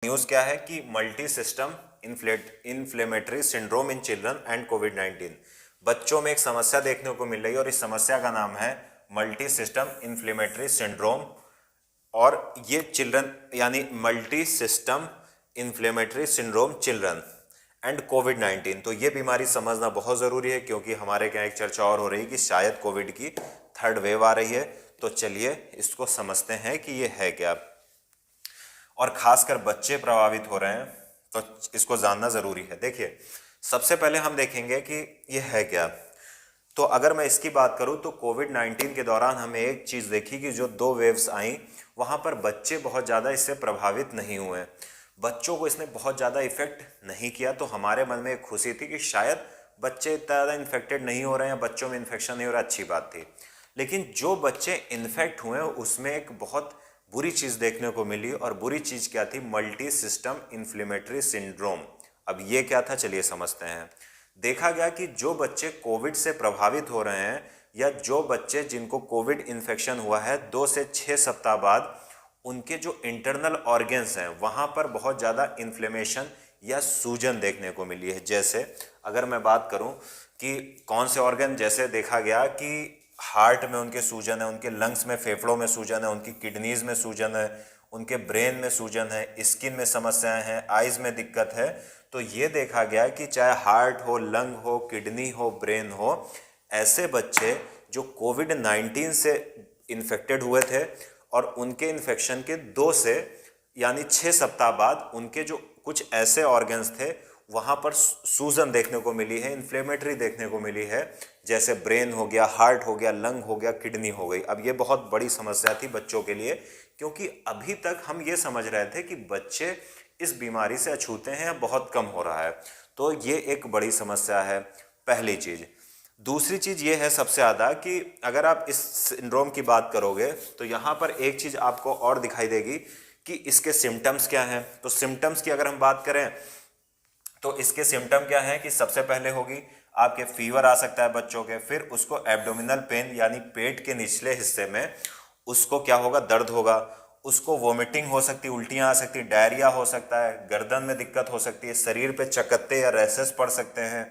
News क्या है कि multi system inflammatory syndrome in children and कोविड-19 बच्चों में एक समस्या देखने को मिल रही है और इस समस्या का नाम है मल्टी सिस्टम इन्फ्लेमेटरी सिंड्रोम। और ये चिल्ड्रन यानी multi system inflammatory syndrome children and कोविड-19, तो ये बीमारी समझना बहुत ज़रूरी है क्योंकि हमारे यहाँ एक चर्चा और हो रही है कि शायद कोविड की थर्ड वेव आ रही है। तो चलिए इसको समझते हैं कि ये है क्या, और खासकर बच्चे प्रभावित हो रहे हैं तो इसको जानना ज़रूरी है। देखिए, सबसे पहले हम देखेंगे कि ये है क्या। तो अगर मैं इसकी बात करूं तो कोविड-19 के दौरान हमें एक चीज़ देखी कि जो दो वेव्स आई वहां पर बच्चे बहुत ज़्यादा इससे प्रभावित नहीं हुए, बच्चों को इसने बहुत ज़्यादा इफेक्ट नहीं किया। तो हमारे मन में एक खुशी थी कि शायद बच्चे इतना ज़्यादा इन्फेक्टेड नहीं हो रहे हैं, बच्चों में इन्फेक्शन नहीं हो रहा, अच्छी बात थी। लेकिन जो बच्चे इन्फेक्ट हुए उसमें एक बहुत बुरी चीज़ देखने को मिली, और बुरी चीज़ क्या थी? Multi system inflammatory syndrome. अब ये क्या था, चलिए समझते हैं। देखा गया कि जो बच्चे कोविड से प्रभावित हो रहे हैं या जो बच्चे जिनको कोविड इन्फेक्शन हुआ है 2 से 6 सप्ताह बाद उनके जो इंटरनल ऑर्गन्स हैं वहाँ पर बहुत ज़्यादा इन्फ्लेमेशन या सूजन देखने को मिली है। जैसे अगर मैं बात करूँ कि कौन से ऑर्गन, जैसे देखा गया कि हार्ट में उनके सूजन है, उनके लंग्स में, फेफड़ों में सूजन है, उनकी किडनीज में सूजन है, उनके ब्रेन में सूजन है, स्किन में समस्याएं हैं, आइज में दिक्कत है। तो ये देखा गया कि चाहे हार्ट हो, लंग हो, किडनी हो, ब्रेन हो, ऐसे बच्चे जो कोविड-19 से इन्फेक्टेड हुए थे और उनके इन्फेक्शन के 2 से यानी 6 सप्ताह बाद उनके जो कुछ ऐसे ऑर्गन्स थे वहाँ पर सूजन देखने को मिली है, इन्फ्लेमेटरी देखने को मिली है, जैसे ब्रेन हो गया, हार्ट हो गया, लंग हो गया, किडनी हो गई। अब ये बहुत बड़ी समस्या थी बच्चों के लिए, क्योंकि अभी तक हम ये समझ रहे थे कि बच्चे इस बीमारी से अछूते हैं, बहुत कम हो रहा है। तो ये एक बड़ी समस्या है, पहली चीज़। दूसरी चीज़ ये है सबसे ज़्यादा कि अगर आप इस सिंड्रोम की बात करोगे तो यहाँ पर एक चीज़ आपको और दिखाई देगी कि इसके सिम्टम्स क्या हैं। तो सिम्टम्स की अगर हम बात करें तो इसके सिम्टम क्या हैं कि सबसे पहले होगी आपके फीवर आ सकता है बच्चों के, फिर उसको एब्डोमिनल पेन यानी पेट के निचले हिस्से में उसको क्या होगा, दर्द होगा, उसको वोमिटिंग हो सकती है, उल्टियाँ आ सकती है, डायरिया हो सकता है, गर्दन में दिक्कत हो सकती है, शरीर पे चकत्ते या रैसेस पड़ सकते हैं,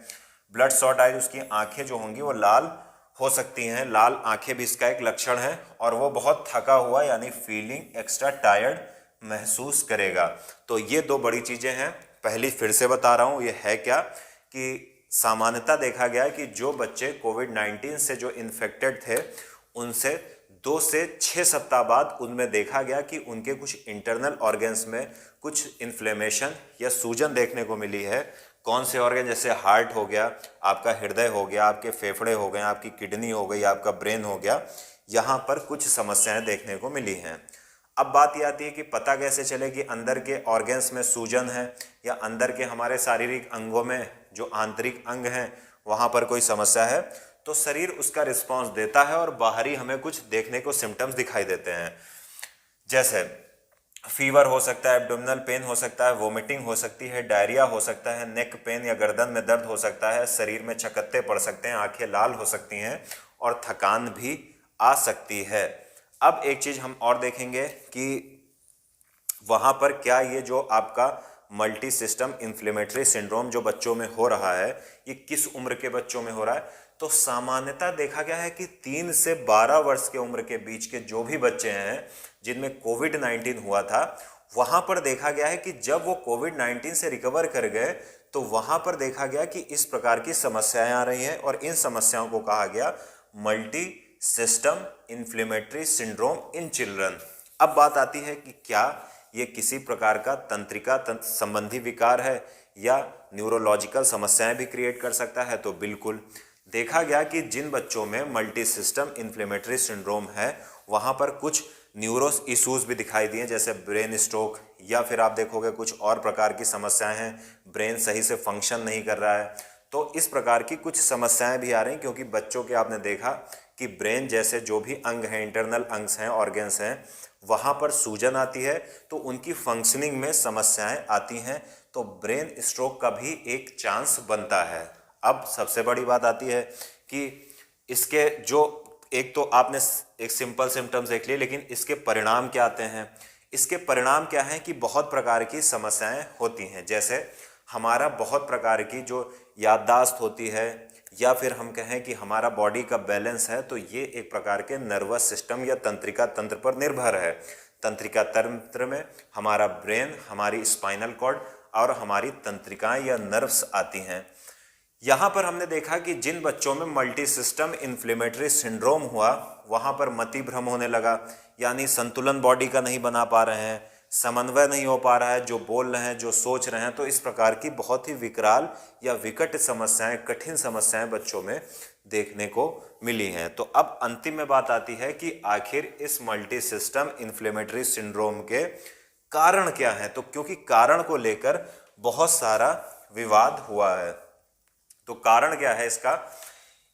ब्लड शॉट आए, उसकी आंखें जो होंगी वो लाल हो सकती हैं, लाल आंखें भी इसका एक लक्षण है, और वो बहुत थका हुआ यानी फीलिंग एक्स्ट्रा टायर्ड महसूस करेगा। तो ये दो बड़ी चीज़ें हैं। पहली फिर से बता रहा हूँ, ये है क्या कि सामान्यतः देखा गया है कि जो बच्चे कोविड-19 से जो इन्फेक्टेड थे उनसे 2 से 6 सप्ताह बाद उनमें देखा गया कि उनके कुछ इंटरनल ऑर्गन्स में कुछ इन्फ्लेमेशन या सूजन देखने को मिली है। कौन से ऑर्गन? जैसे हार्ट हो गया, आपका हृदय हो गया, आपके फेफड़े हो गए, आपकी किडनी हो गई, आपका ब्रेन हो गया, यहाँ पर कुछ समस्याएं देखने को मिली हैं। अब बात ये आती है कि पता कैसे चले कि अंदर के ऑर्गन्स में सूजन है या अंदर के हमारे शारीरिक अंगों में जो आंतरिक अंग हैं वहाँ पर कोई समस्या है। तो शरीर उसका रिस्पांस देता है और बाहरी हमें कुछ देखने को सिम्टम्स दिखाई देते हैं, जैसे फीवर हो सकता है, एब्डोमिनल पेन हो सकता है, वोमिटिंग हो सकती है, डायरिया हो सकता है, नेक पेन या गर्दन में दर्द हो सकता है, शरीर में चकत्ते पड़ सकते हैं, आंखें लाल हो सकती हैं और थकान भी आ सकती है। अब एक चीज़ हम और देखेंगे कि वहाँ पर क्या ये जो आपका मल्टी सिस्टम इन्फ्लेमेटरी सिंड्रोम जो बच्चों में हो रहा है ये किस उम्र के बच्चों में हो रहा है। तो सामान्यतः देखा गया है कि 3 से 12 वर्ष के उम्र के बीच के जो भी बच्चे हैं जिनमें कोविड-19 हुआ था वहाँ पर देखा गया है कि जब वो कोविड-19 से रिकवर कर गए तो वहाँ पर देखा गया कि इस प्रकार की समस्याएं आ रही हैं और इन समस्याओं को कहा गया multi system inflammatory syndrome in children. अब बात आती है कि क्या ये किसी प्रकार का तंत्रिका संबंधी विकार है या न्यूरोलॉजिकल समस्याएं भी क्रिएट कर सकता है। तो बिल्कुल देखा गया कि जिन बच्चों में मल्टी सिस्टम इन्फ्लेमेटरी सिंड्रोम है वहाँ पर कुछ न्यूरो इश्यूज भी दिखाई दिए, जैसे ब्रेन स्ट्रोक, या फिर आप देखोगे कुछ और प्रकार की समस्याएं हैं, ब्रेन सही से फंक्शन नहीं कर रहा है। तो इस प्रकार की कुछ समस्याएं भी आ रही हैं क्योंकि बच्चों के आपने देखा कि ब्रेन जैसे जो भी अंग हैं, इंटरनल अंग्स हैं, ऑर्गन्स हैं, वहाँ पर सूजन आती है तो उनकी फंक्शनिंग में समस्याएं आती हैं, तो ब्रेन स्ट्रोक का भी एक चांस बनता है। अब सबसे बड़ी बात आती है कि इसके जो एक तो आपने एक सिंपल सिम्टम्स देख लिए, लेकिन इसके परिणाम क्या आते हैं। इसके परिणाम क्या हैं कि बहुत प्रकार की समस्याएं होती हैं, जैसे हमारा बहुत प्रकार की जो याददाश्त होती है, या फिर हम कहें कि हमारा बॉडी का बैलेंस है, तो ये एक प्रकार के नर्वस सिस्टम या तंत्रिका तंत्र पर निर्भर है। तंत्रिका तंत्र में हमारा ब्रेन, हमारी स्पाइनल कॉर्ड और हमारी तंत्रिकाएं या नर्व्स आती हैं। यहाँ पर हमने देखा कि जिन बच्चों में मल्टी सिस्टम इन्फ्लेमेटरी सिंड्रोम हुआ, वहाँ पर मति भ्रम होने लगा, यानी संतुलन बॉडी का नहीं बना पा रहे हैं, समन्वय नहीं हो पा रहा है, जो बोल रहे हैं, जो सोच रहे हैं। तो इस प्रकार की बहुत ही विकराल या विकट समस्याएं, कठिन समस्याएं बच्चों में देखने को मिली हैं। तो अब अंतिम में बात आती है कि आखिर इस मल्टी सिस्टम इन्फ्लेमेटरी सिंड्रोम के कारण क्या है। तो क्योंकि कारण को लेकर बहुत सारा विवाद हुआ है, तो कारण क्या है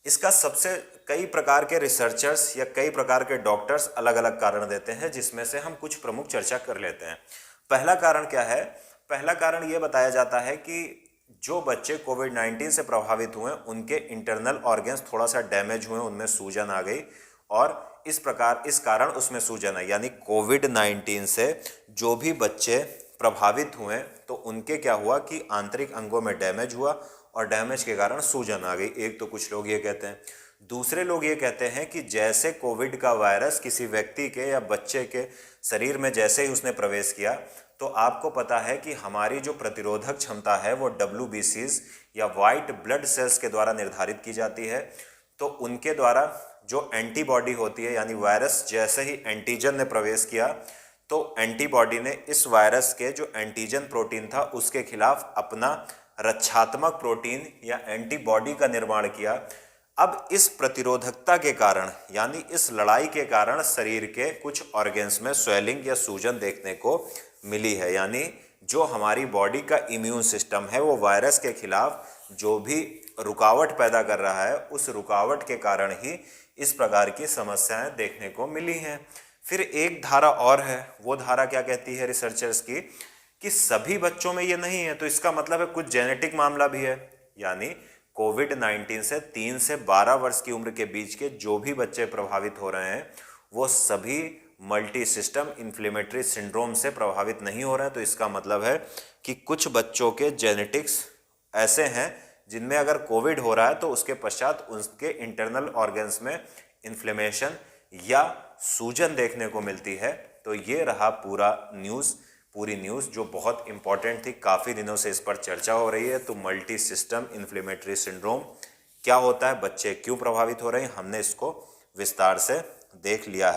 इसका सबसे कई प्रकार के रिसर्चर्स या कई प्रकार के डॉक्टर्स अलग अलग कारण देते हैं, जिसमें से हम कुछ प्रमुख चर्चा कर लेते हैं। पहला कारण क्या है? पहला कारण ये बताया जाता है कि जो बच्चे कोविड-19 से प्रभावित हुए, उनके इंटरनल ऑर्गन्स थोड़ा सा डैमेज हुए, उनमें सूजन आ गई, और इस कारण उसमें सूजन आई। यानी कोविड-19 से जो भी बच्चे प्रभावित हुए, तो उनके क्या हुआ कि आंतरिक अंगों में डैमेज हुआ, और डैमेज के कारण सूजन आ गई। एक तो कुछ लोग ये कहते हैं। दूसरे लोग ये कहते हैं कि जैसे कोविड का वायरस किसी व्यक्ति के या बच्चे के शरीर में जैसे ही उसने प्रवेश किया, तो आपको पता है कि हमारी जो प्रतिरोधक क्षमता है वो WBCs या वाइट ब्लड सेल्स के द्वारा निर्धारित की जाती है। तो उनके द्वारा जो एंटीबॉडी होती है, यानी वायरस जैसे ही एंटीजन ने प्रवेश किया, तो एंटीबॉडी ने इस वायरस के जो एंटीजन प्रोटीन था उसके खिलाफ अपना रक्षात्मक प्रोटीन या एंटीबॉडी का निर्माण किया। अब इस प्रतिरोधकता के कारण, यानी इस लड़ाई के कारण, शरीर के कुछ ऑर्गन्स में स्वेलिंग या सूजन देखने को मिली है। यानी जो हमारी बॉडी का इम्यून सिस्टम है, वो वायरस के खिलाफ जो भी रुकावट पैदा कर रहा है, उस रुकावट के कारण ही इस प्रकार की समस्याएं देखने को मिली हैं। फिर एक धारा और है, वो धारा क्या कहती है रिसर्चर्स की, कि सभी बच्चों में ये नहीं है, तो इसका मतलब है कुछ जेनेटिक मामला भी है। यानी कोविड-19 से 3 से 12 वर्ष की उम्र के बीच के जो भी बच्चे प्रभावित हो रहे हैं, वो सभी मल्टी सिस्टम इन्फ्लेमेटरी सिंड्रोम से प्रभावित नहीं हो रहे हैं। तो इसका मतलब है कि कुछ बच्चों के जेनेटिक्स ऐसे हैं जिनमें अगर कोविड हो रहा है तो उसके पश्चात उसके इंटरनल ऑर्गन्स में इन्फ्लेमेशन या सूजन देखने को मिलती है। तो ये रहा पूरी न्यूज़ जो बहुत इंपॉर्टेंट थी। काफ़ी दिनों से इस पर चर्चा हो रही है। तो मल्टी सिस्टम इन्फ्लेमेटरी सिंड्रोम क्या होता है, बच्चे क्यों प्रभावित हो रहे हैं, हमने इसको विस्तार से देख लिया है।